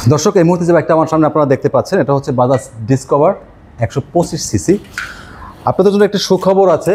দর্শক এই মুহূর্তে যে বাইকটা আমার সামনে আপনারা দেখতে পাচ্ছেন এটা হচ্ছে বাজাজ ডিসকভার 125 সিসি। আপনাদের জন্য একটা সুখবর আছে,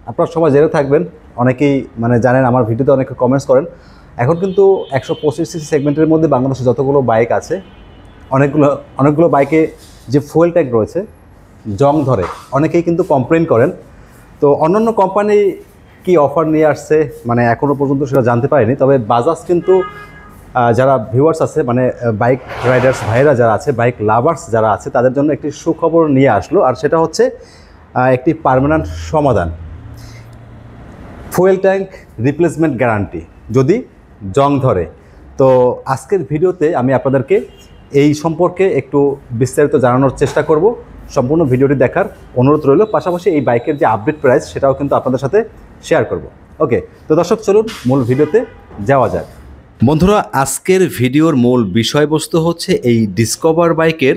আপনারা সবাই জেনে থাকবেন, অনেকেই জানেন, আমার ভিডিওতে অনেকে কমেন্টস করেন। এখন কিন্তু 125 সিসি সেগমেন্টের মধ্যে বাংলাদেশে যতগুলো বাইক আছে অনেকগুলো বাইকে যে ফুয়েল ট্যাঙ্ক রয়েছে জং ধরে, অনেকেই কিন্তু কমপ্লেন করেন। তো অন্যান্য কোম্পানি কি অফার নিয়ে আসছে এখনও পর্যন্ত সেটা জানতে পারিনি, তবে বাজাজ কিন্তু যারা ভিউয়ার্স আছে বাইক রাইডার্স ভাইরা যারা আছে, বাইক লাভার্স যারা আছে, তাদের জন্য একটি সুখবর নিয়ে আসলো। আর সেটা হচ্ছে একটি পার্মানেন্ট সমাধান, ফুয়েল ট্যাঙ্ক রিপ্লেসমেন্ট গ্যারান্টি যদি জং ধরে। তো আজকের ভিডিওতে আমি আপনাদেরকে এই সম্পর্কে একটু বিস্তারিত জানানোর চেষ্টা করব। সম্পূর্ণ ভিডিওটি দেখার অনুরোধ রইল, পাশাপাশি এই বাইকের যে আপডেট প্রাইস সেটাও কিন্তু আপনাদের সাথে শেয়ার করব। ওকে, তো দর্শক চলুন মূল ভিডিওতে যাওয়া যাক। বন্ধুরা, আজকের ভিডিওর মূল বিষয়বস্তু হচ্ছে এই ডিসকভার বাইকের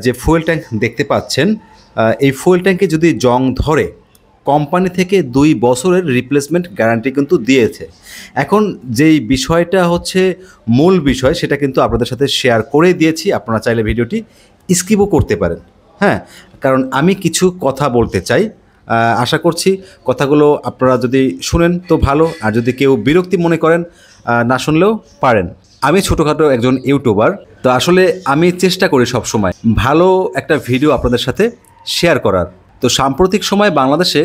যে ফুয়েল ট্যাঙ্ক দেখতে পাচ্ছেন, এই ফুয়েল ট্যাঙ্কে যদি জং ধরে কোম্পানি থেকে 2 বছরের রিপ্লেসমেন্ট গ্যারান্টি কিন্তু দিয়েছে। এখন যেই বিষয়টা হচ্ছে মূল বিষয় সেটা কিন্তু আপনাদের সাথে শেয়ার করে দিয়েছি, আপনারা চাইলে ভিডিওটি স্কিপও করতে পারেন। হ্যাঁ, কারণ আমি কিছু কথা বলতে চাই, আশা করছি কথাগুলো আপনারা যদি শুনেন তো ভালো, আর যদি কেউ বিরক্তি মনে করেন না শুনলেও পারেন। আমি ছোটোখাটো একজন ইউটিউবার, তো আসলে আমি চেষ্টা করি সবসময় ভালো একটা ভিডিও আপনাদের সাথে শেয়ার করার। তো সাম্প্রতিক সময় বাংলাদেশে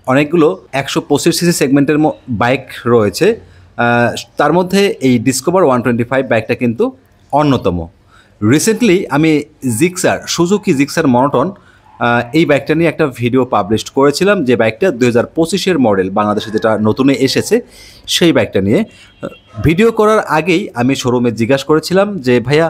অনেকগুলো 125 সিসি সেগমেন্টের বাইক রয়েছে, তার মধ্যে এই ডিসকভার 125 বাইকটা কিন্তু অন্যতম। রিসেন্টলি আমি সুজুকি জিক্সার মনোটন এই বাইকটা নিয়ে একটা ভিডিও পাবলিশ করেছিলাম, যে বাইকটা 2025-এর মডেল, বাংলাদেশে যেটা নতুনে এসেছে সেই বাইকটা নিয়ে। ভিডিও করার আগেই আমি শোরুমে জিজ্ঞাসা করেছিলাম যে ভাইয়া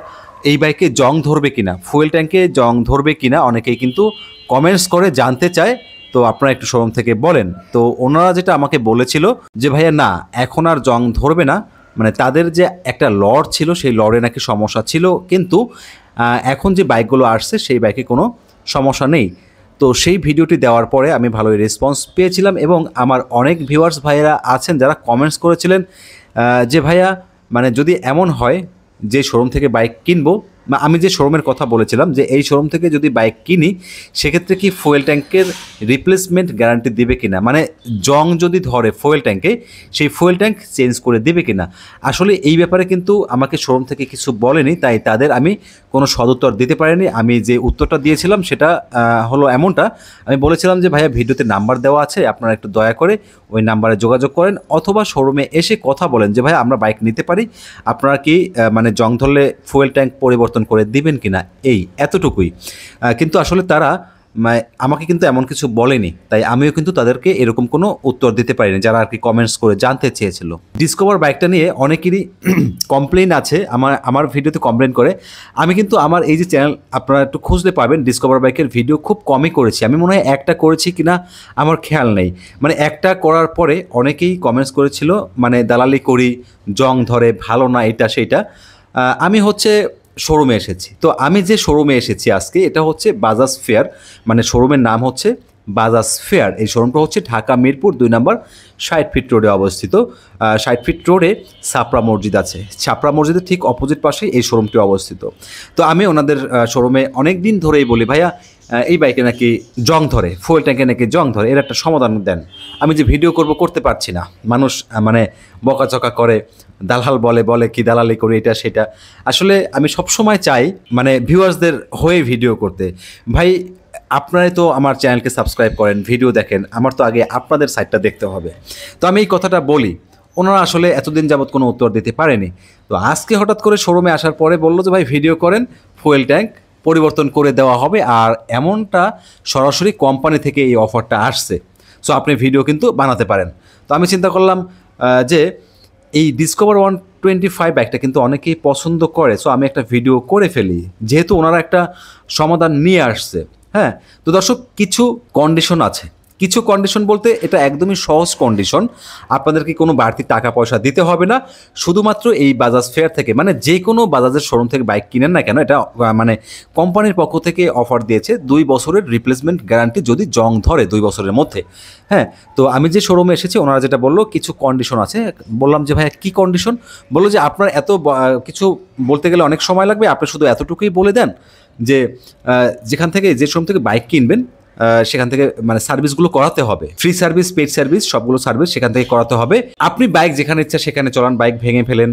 এই বাইকে জং ধরবে কিনা, ফুয়েল ট্যাঙ্কে জং ধরবে কিনা, অনেকেই কিন্তু কমেন্টস করে জানতে চায়, তো আপনারা একটু শোরুম থেকে বলেন। তো ওনারা যেটা আমাকে বলেছিল যে ভাইয়া না, এখন আর জং ধরবে না, তাদের যে একটা লড ছিল সেই লডে নাকি সমস্যা ছিল, কিন্তু এখন যে বাইকগুলো আসছে সেই বাইকে কোনো সমস্যা নেই। তো সেই ভিডিওটি দেওয়ার পরে আমি ভালোই রেসপন্স পেয়েছিলাম, এবং আমার অনেক ভিউয়ার্স ভাইয়েরা আছেন যারা কমেন্টস করেছিলেন যে ভাইয়া যদি এমন হয় যে শোরুম থেকে বাইক কিনবো, আমি যে শোরুমের কথা বলেছিলাম যে এই শোরুম থেকে যদি বাইক কিনি সেক্ষেত্রে কি ফুয়েল ট্যাঙ্কের রিপ্লেসমেন্ট গ্যারান্টি দেবে কিনা, জং যদি ধরে ফুয়েল ট্যাঙ্কে সেই ফুয়েল ট্যাঙ্ক চেঞ্জ করে দেবে কিনা। আসলে এই ব্যাপারে কিন্তু আমাকে শোরুম থেকে কিছু বলেনি, তাই তাদের আমি কোনো সদুত্তর দিতে পারিনি। আমি যে উত্তরটা দিয়েছিলাম সেটা হলো এমনটা, আমি বলেছিলাম যে ভাইয়া ভিডিওতে নাম্বার দেওয়া আছে, আপনারা একটু দয়া করে ওই নাম্বারে যোগাযোগ করেন, অথবা শোরুমে এসে কথা বলেন যে ভাইয়া আমরা বাইক নিতে পারি, আপনারা কি জং ধরলে ফুয়েল ট্যাঙ্ক পরিবর্তন করে দিবেন কিনা, এই এতটুকুই। কিন্তু আসলে তারা আমাকে কিন্তু এমন কিছু বলেনি, তাই আমিও কিন্তু তাদেরকে এরকম কোনো উত্তর দিতে পারিনি, যারা আর কি কমেন্টস করে জানতে চেয়েছিল। ডিসকভার বাইকটা নিয়ে অনেকেরই কমপ্লেন আছে, আমার ভিডিওতে কমপ্লেন করে। আমি কিন্তু আমার এই যে চ্যানেল আপনারা একটু খুঁজলে পাবেন, ডিসকভার বাইকের ভিডিও খুব কমই করেছি, আমি মনে হয় একটা করেছি কিনা আমার খেয়াল নেই। একটা করার পরে অনেকেই কমেন্টস করেছিল দালালি করি, জং ধরে, ভালো না, এটা সেইটা। আমি হচ্ছে শোরুমে এসেছি, তো আমি যে শোরুমে এসেছি আজকে, এটা হচ্ছে বাজাজ ফেয়ার, শোরুমের নাম হচ্ছে বাজাজ ফেয়ার। এই শোরুমটা হচ্ছে ঢাকা মিরপুর 2 নম্বর 60 ফিট রোডে অবস্থিত। 60 ফিট রোডে ছাপড়া মসজিদ আছে, ছাপড়া মসজিদের ঠিক অপোজিট পাশেই এই শোরুমটি অবস্থিত। তো আমি ওনাদের শোরুমে অনেক দিন ধরেই বলি ভাইয়া এই বাইকে নাকি জং ধরে, ফুয়েল ট্যাঙ্কে নাকি জং ধরে, এর একটা সমাধান দেন। আমি যে ভিডিও করতে পারছি না, মানুষ বকাচকা করে, দালাল বলে কি দালালি করি, এটা সেটা। আসলে আমি সবসময় চাই ভিউয়ার্সদের হয়ে ভিডিও করতে। ভাই আপনারাই তো আমার চ্যানেলকে সাবস্ক্রাইব করেন, ভিডিও দেখেন, আমার তো আগে আপনাদের সাইডটা দেখতে হবে। তো আমি এই কথাটা বলি, ওনারা আসলে এতদিন যাবৎ কোনো উত্তর দিতে পারেনি। তো আজকে হঠাৎ করে শোরুমে আসার পরে বললো যে ভাই ভিডিও করেন, ফুয়েল ট্যাঙ্ক পরিবর্তন করে দেওয়া হবে, আর এমনটা সরাসরি কোম্পানি থেকে এই অফারটা আসছে, সো আপনি ভিডিও কিন্তু বানাতে পারেন। তো আমি চিন্তা করলাম যে এই ডিসকভার 125 বাইকটা কিন্তু অনেকেই পছন্দ করে, সো আমি একটা ভিডিও করে ফেলি, যেহেতু ওনারা একটা সমাধান নিয়ে আসছে। হ্যাঁ, তো দর্শক কিছু কন্ডিশন আছে, কিছু কন্ডিশন বলতে এটা একদমই সহজ কন্ডিশন, আপনাদেরকে কোনো বাড়তি টাকা পয়সা দিতে হবে না। শুধুমাত্র এই বাজাজ ফেয়ার থেকে, মানে যে কোনো বাজাজের শোরুম থেকে বাইক কিনেন না কেন, এটা মানে কোম্পানির পক্ষ থেকে অফার দিয়েছে 2 বছরের রিপ্লেসমেন্ট গ্যারান্টি যদি জং ধরে 2 বছরের মধ্যে। হ্যাঁ, তো আমি যে শোরুমে এসেছি ওনারা যেটা বললো কিছু কন্ডিশন আছে। বললাম যে ভাইয়া কী কন্ডিশন? বললো যে আপনার এত কিছু বলতে গেলে অনেক সময় লাগবে, আপনি শুধু এতটুকুই বলে দেন যে যেখান থেকে যে শোরুম থেকে বাইক কিনবেন সেখান থেকে মানে সার্ভিসগুলো করাতে হবে, ফ্রি সার্ভিস, পেড সার্ভিস, সবগুলো সার্ভিস সেখান থেকে করাতে হবে। আপনি বাইক যেখানে ইচ্ছা সেখানে চলান, বাইক ভেঙে ফেলেন,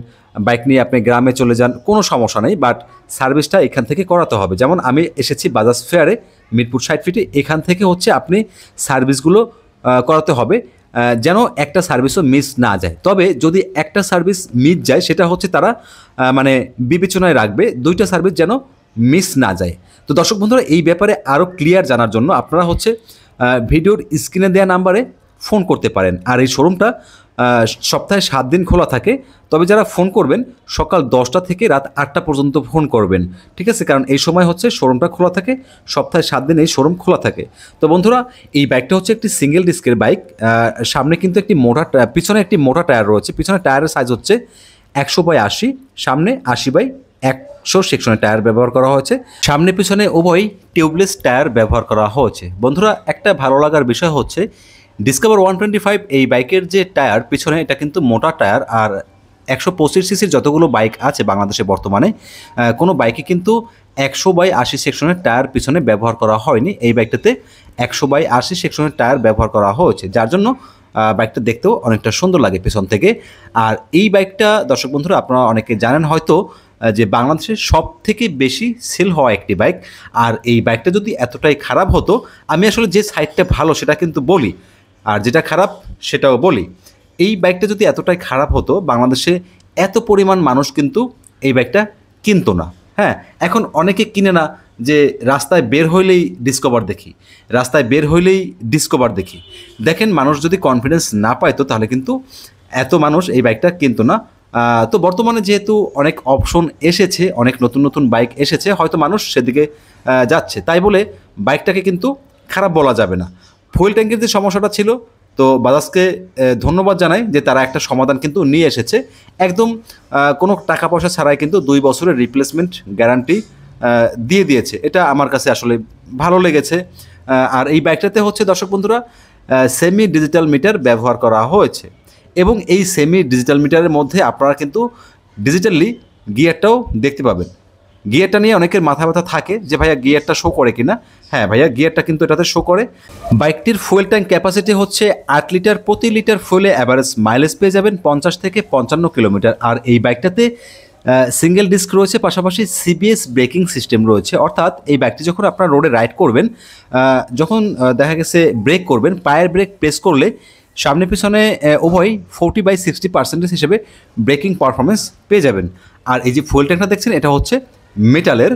বাইক নিয়ে আপনি গ্রামে চলে যান, কোনো সমস্যা নেই, বাট সার্ভিসটা এখান থেকে করাতে হবে। যেমন আমি এসেছি বাজাজ ফেয়ারে মিরপুর 60 ফিটে, এখান থেকে হচ্ছে আপনি সার্ভিসগুলো করাতে হবে যেন একটা সার্ভিসও মিস না যায়। তবে যদি একটা সার্ভিস মিস যায় সেটা হচ্ছে তারা মানে বিবেচনায় রাখবে, 2টা সার্ভিস যেন মিস না যায়। তো দর্শক বন্ধুরা, এই ব্যাপারে আরও ক্লিয়ার জানার জন্য আপনারা হচ্ছে ভিডিওর স্ক্রিনে দেওয়া নাম্বারে ফোন করতে পারেন। আর এই শোরুমটা সপ্তাহে 7 দিন খোলা থাকে, তবে যারা ফোন করবেন সকাল 10টা থেকে রাত 8টা পর্যন্ত ফোন করবেন, ঠিক আছে? কারণ এই সময় হচ্ছে শোরুমটা খোলা থাকে, সপ্তাহে 7 দিন এই শোরুম খোলা থাকে। তো বন্ধুরা, এই বাইকটা হচ্ছে একটি সিঙ্গেল ডিস্কের বাইক, সামনে কিন্তু একটি মোটা পিছনে একটি মোটা টায়ার রয়েছে। পিছনে টায়ারের সাইজ হচ্ছে 100/80, সামনে 80/100 সেকশনের টায়ার ব্যবহার করা হয়েছে। সামনে পিছনে উভয় টিউবলেস টায়ার ব্যবহার করা হয়েছে। বন্ধুরা, একটা ভালো লাগার বিষয় হচ্ছে ডিসকভার 125 এই বাইকের যে টায়ার পিছনে, এটা কিন্তু মোটা টায়ার। আর 125 সিসির যতগুলো বাইক আছে বাংলাদেশে বর্তমানে, কোনো বাইকে কিন্তু 100/80 সেকশনের টায়ার পিছনে ব্যবহার করা হয়নি। এই বাইকটাতে 100/80 সেকশনের টায়ার ব্যবহার করা হয়েছে, যার জন্য বাইকটা দেখতেও অনেকটা সুন্দর লাগে পেছন থেকে। আর এই বাইকটা দর্শক বন্ধুরা আপনারা অনেকে জানেন হয়তো যে বাংলাদেশের সব থেকে বেশি সেল হওয়া একটি বাইক। আর এই বাইকটা যদি এতটাই খারাপ হতো, আমি আসলে যে সাইডটা ভালো সেটা কিন্তু বলি, আর যেটা খারাপ সেটাও বলি। এই বাইকটা যদি এতটাই খারাপ হতো, বাংলাদেশে এত পরিমাণ মানুষ কিন্তু এই বাইকটা কিনতো না। হ্যাঁ, এখন অনেকে কিনে না, যে রাস্তায় বের হইলেই ডিসকভার দেখি, রাস্তায় বের হইলেই ডিসকভার দেখি। দেখেন, মানুষ যদি কনফিডেন্স না পাইতো তাহলে কিন্তু এত মানুষ এই বাইকটা কিনতো না। তো বর্তমানে যেহেতু অনেক অপশন এসেছে, অনেক নতুন নতুন বাইক এসেছে, হয়তো মানুষ সেদিকে যাচ্ছে, তাই বলে বাইকটাকে কিন্তু খারাপ বলা যাবে না। ফুয়েল ট্যাঙ্কের যে সমস্যাটা ছিল, তো বাজাজকে ধন্যবাদ জানাই যে তারা একটা সমাধান কিন্তু নিয়ে এসেছে, একদম কোনো টাকা পয়সা ছাড়াই কিন্তু 2 বছরের রিপ্লেসমেন্ট গ্যারান্টি দিয়ে দিয়েছে। এটা আমার কাছে আসলে ভালো লেগেছে। আর এই বাইকটাতে হচ্ছে দর্শক বন্ধুরা সেমি ডিজিটাল মিটার ব্যবহার করা হয়েছে, এবং এই সেমি ডিজিটাল মিটারের মধ্যে আপনারা কিন্তু ডিজিটালি গিয়ারটাও দেখতে পাবেন। গিয়ারটা নিয়ে অনেকের মাথা ব্যথা থাকে যে ভাইয়া গিয়ারটা শো করে কিনা। হ্যাঁ ভাইয়া, গিয়ারটা কিন্তু এটাতে শো করে। বাইকটির ফুয়েল ট্যাঙ্ক ক্যাপাসিটি হচ্ছে 8 লিটার। প্রতি লিটার ফুয়েলে অ্যাভারেজ মাইলেজ পেয়ে যাবেন 50 থেকে 55 কিলোমিটার। আর এই বাইকটাতে সিঙ্গেল ডিস্ক রয়েছে, পাশাপাশি সিবিএস ব্রেকিং সিস্টেম রয়েছে। অর্থাৎ এই বাইকটি যখন আপনারা রোডে রাইড করবেন, যখন দেখা গেছে ব্রেক করবেন, পায়ের ব্রেক প্রেস করলে সামনে পিছনে উভয় 40/60% হিসেবে ব্রেকিং পারফরমেন্স পেয়ে যাবেন। আর এই যে ফুয়েল ট্যাঙ্কটা দেখছেন, এটা হচ্ছে মেটালের।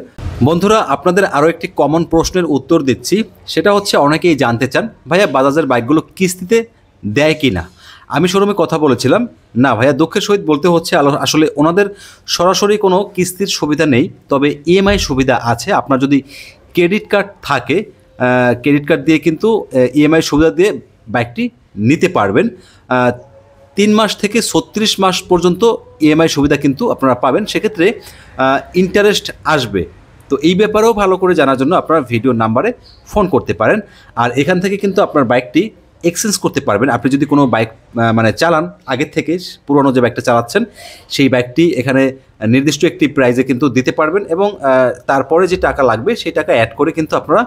বন্ধুরা, আপনাদের আরও একটি কমন প্রশ্নের উত্তর দিচ্ছি, সেটা হচ্ছে অনেকেই জানতে চান ভাইয়া বাজাজের বাইকগুলো কিস্তিতে দেয় কি না। আমি শোরুমে কথা বলেছিলাম, না ভাইয়া, দুঃখের সহিত বলতে হচ্ছে আসলে ওনাদের সরাসরি কোনো কিস্তির সুবিধা নেই, তবে ইএমআই সুবিধা আছে। আপনার যদি ক্রেডিট কার্ড থাকে, ক্রেডিট কার্ড দিয়ে কিন্তু ইএমআই সুবিধা দিয়ে বাইকটি নিতে পারবেন। 3 মাস থেকে 36 মাস পর্যন্ত ইএমআই সুবিধা কিন্তু আপনারা পাবেন, সেক্ষেত্রে ইন্টারেস্ট আসবে। তো এই ব্যাপারেও ভালো করে জানার জন্য আপনারা ভিডিও নাম্বারে ফোন করতে পারেন। আর এখান থেকে কিন্তু আপনার বাইকটি এক্সচেঞ্জ করতে পারবেন। আপনি যদি কোনো বাইক মানে চালান আগের থেকে, পুরনো যে বাইকটা চালাচ্ছেন সেই বাইকটি এখানে নির্দিষ্ট একটি প্রাইজে কিন্তু দিতে পারবেন, এবং তারপরে যে টাকা লাগবে সেই টাকা অ্যাড করে কিন্তু আপনারা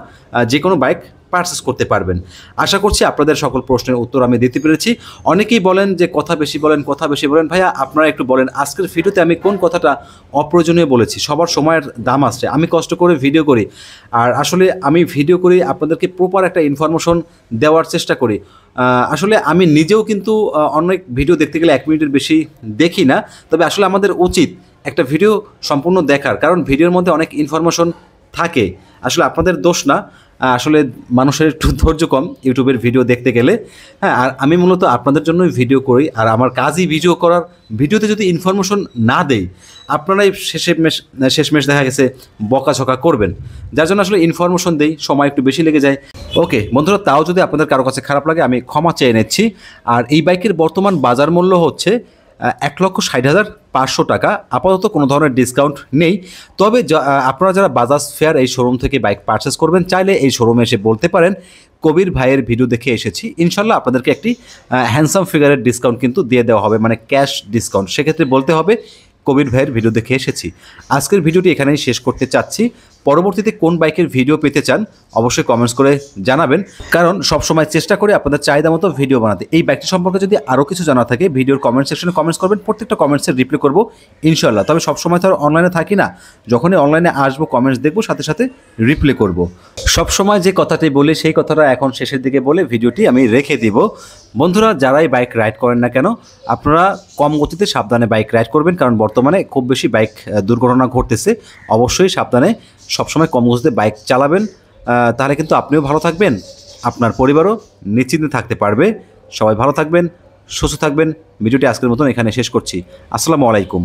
যে কোনো বাইক পারচেস করতে পারবেন। আশা করছি আপনাদের সকল প্রশ্নের উত্তর আমি দিতে পেরেছি। অনেকেই বলেন যে কথা বেশি বলেন, কথা বেশি বলেন। ভাইয়া, আপনারা একটু বলেন আজকের ভিডিওতে আমি কোন কথাটা অপ্রয়োজনীয় বলেছি। সবার সময়ের দাম আছে, আমি কষ্ট করে ভিডিও করি, আর আসলে আমি ভিডিও করি আপনাদেরকে প্রপার একটা ইনফরমেশন দেওয়ার চেষ্টা করি। আসলে আমি নিজেও কিন্তু অনেক ভিডিও দেখতে গেলে 1 মিনিটের বেশি দেখি না, তবে আসলে আমাদের উচিত একটা ভিডিও সম্পূর্ণ দেখার, কারণ ভিডিওর মধ্যে অনেক ইনফরমেশন থাকে। আসলে আপনাদের দোষ না, আসলে মানুষের একটু ধৈর্য কম ইউটিউবের ভিডিও দেখতে গেলে। হ্যাঁ, আর আমি মূলত আপনাদের জন্যই ভিডিও করি, আর আমার কাজই ভিডিও করার। ভিডিওতে যদি ইনফরমেশন না দেই, আপনারাই শেষমেশ দেখা গেছে বকাঝকা করবেন, যার জন্য আসলে ইনফরমেশন দেই, সময় একটু বেশি লেগে যায়। ওকে বন্ধুরা, তাও যদি আপনাদের কারো কাছে খারাপ লাগে আমি ক্ষমা চেয়ে নিচ্ছি। আর এই বাইকের বর্তমান বাজার মূল্য হচ্ছে 1,60,500 টাকা। আপাতত কোনো ধরনের ডিসকাউন্ট নেই। তবে আপনারা যারা বাজাজ ফেয়ার এই শোরুম থেকে বাইক পারচেস করবেন, চাইলে এই শোরুমে এসে বলতে পারেন কবির ভাইয়ের ভিডিও দেখে এসেছি। ইনশাল্লাহ আপনাদেরকে একটি হ্যান্ডসাম ফিগারের ডিসকাউন্ট কিন্তু দিয়ে দেওয়া হবে, মানে ক্যাশ ডিসকাউন্ট। সেক্ষেত্রে বলতে হবে কবির ভাইয়ের ভিডিও দেখে এসেছি। আজকের ভিডিওটি এখানেই শেষ করতে চাচ্ছি। পরবর্তীতে কোন বাইকের ভিডিও পেতে চান অবশ্যই কমেন্টস করে জানাবেন, কারণ সবসময় চেষ্টা করি আপনাদের চাহিদা মতো ভিডিও বানাতে। এই বাইকটি সম্পর্কে যদি আরও কিছু জানা থাকে ভিডিওর কমেন্ট সেকশনে কমেন্টস করবেন, প্রত্যেকটা কমেন্টসের রিপ্লাই করবো ইনশাল্লাহ। তবে সবসময় তো আর অনলাইনে থাকি না, যখনই অনলাইনে আসবো কমেন্টস দেখবো, সাথে সাথে রিপ্লাই করবো। সবসময় যে কথাটি বলি সেই কথাটা এখন শেষের দিকে বলে ভিডিওটি আমি রেখে দিব। বন্ধুরা, যারাই বাইক রাইড করেন না কেন, আপনারা কম গতিতে সাবধানে বাইক রাইড করবেন, কারণ বর্তমানে খুব বেশি বাইক দুর্ঘটনা ঘটতেছে। অবশ্যই সাবধানে সবসময় কম গতিতে বাইক চালাবেন, তাহলে কিন্তু আপনিও ভালো থাকবেন, আপনার পরিবারও নিশ্চিন্তে থাকতে পারবে। সবাই ভালো থাকবেন, সুস্থ থাকবেন। ভিডিওটি আজকের মতন এখানে শেষ করছি। আসসালামু আলাইকুম।